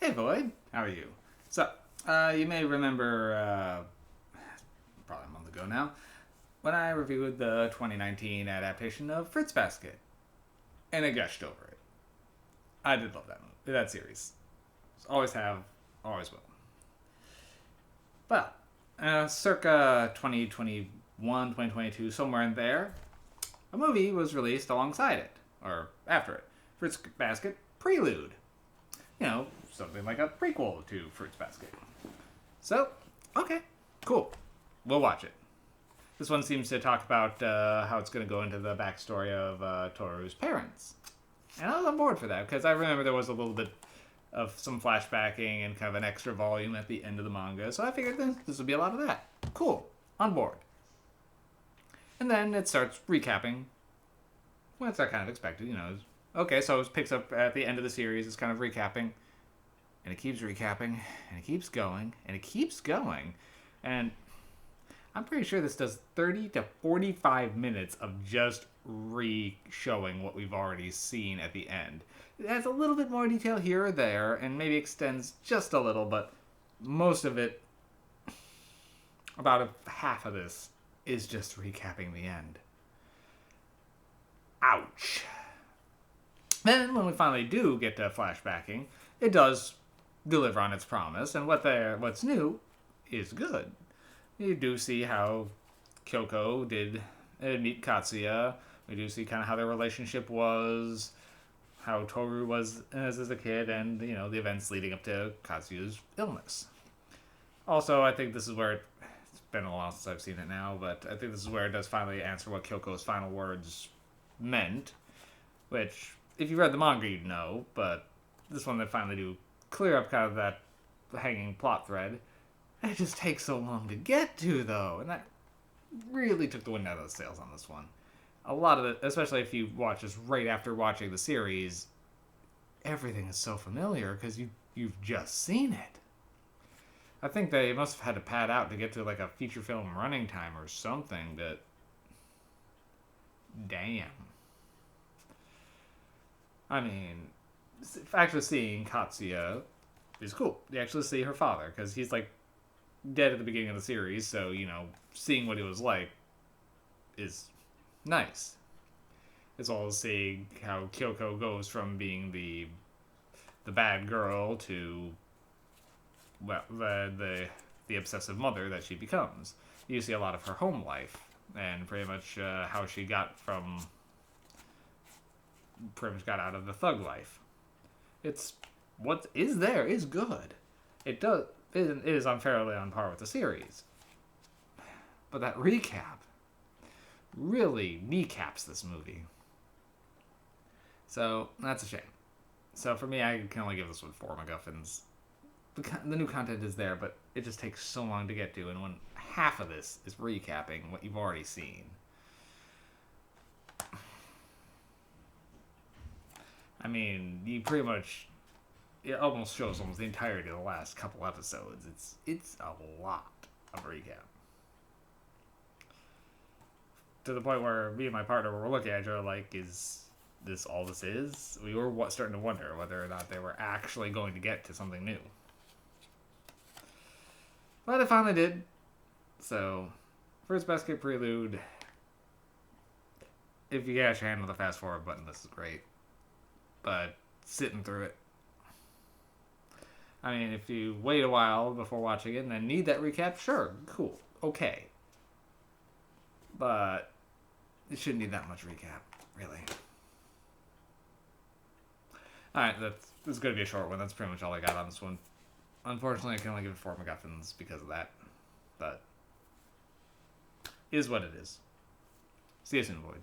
Hey Void, how are you? So, you may remember, probably a month ago now, when I reviewed the 2019 adaptation of Fruits Basket, and I gushed over it. I did love that movie, that series. Always have, always will. But, circa 2021, 2022, somewhere in there, a movie was released alongside it, or after it. Fruits Basket Prelude. You know, something like a prequel to Fruits Basket. So, okay, cool. We'll watch it. This one seems to talk about how it's going to go into the backstory of Toru's parents. And I was on board for that, because I remember there was a little bit of some flashbacking and kind of an extra volume at the end of the manga, so I figured this would be a lot of that. Cool. On board. And then it starts recapping. Well, that's I kind of expected, you know. Okay, so it picks up at the end of the series, it's kind of recapping. And it keeps recapping, and it keeps going, and it keeps going. And I'm pretty sure this does 30 to 45 minutes of just re-showing what we've already seen at the end. It adds a little bit more detail here or there, and maybe extends just a little, but most of it, about half of this, is just recapping the end. Ouch. Then, when we finally do get to flashbacking, it does deliver on its promise, and what's new is good. You do see how Kyoko did meet Katsuya. We do see kind of how their relationship was, how Toru was as a kid, and, you know, the events leading up to Katsuya's illness. Also, I think this is where it's been a while since I've seen it now, but I think this is where it does finally answer what Kyoko's final words meant, which, if you read the manga, you'd know, but this one they finally do clear up kind of that hanging plot thread. It just takes so long to get to, though, and that really took the wind out of the sails on this one. A lot of it, especially if you watch this right after watching the series, everything is so familiar because you've just seen it. I think they must have had to pad out to get to like a feature film running time or something, but damn. I mean, actually seeing Katsuya is cool. You actually see her father, because he's like dead at the beginning of the series, so, you know, seeing what he was like is nice. As well as seeing how Kyoko goes from being the bad girl to, well, the obsessive mother that she becomes. You see a lot of her home life, and pretty much how she got out of the thug life. It's what is there is good. It is unfairly on par with the series. But that recap really kneecaps this movie. So that's a shame. So for me, I can only give this one 4 MacGuffins. The new content is there, but it just takes so long to get to, and when half of this is recapping what you've already seen. I mean, you pretty much, it almost shows almost the entirety of the last couple episodes. It's a lot of recap. To the point where me and my partner were looking at each other like, is this all this is? We were starting to wonder whether or not they were actually going to get to something new. But it finally did. So, Fruits Basket Prelude. If you get your hand on the fast forward button, this is great. But sitting through it. I mean, if you wait a while before watching it and then need that recap, sure, cool, okay. But it shouldn't need that much recap, really. Alright, this is going to be a short one. That's pretty much all I got on this one. Unfortunately, I can only give it 4 MacGuffins because of that. But it is what it is. See you soon, Void.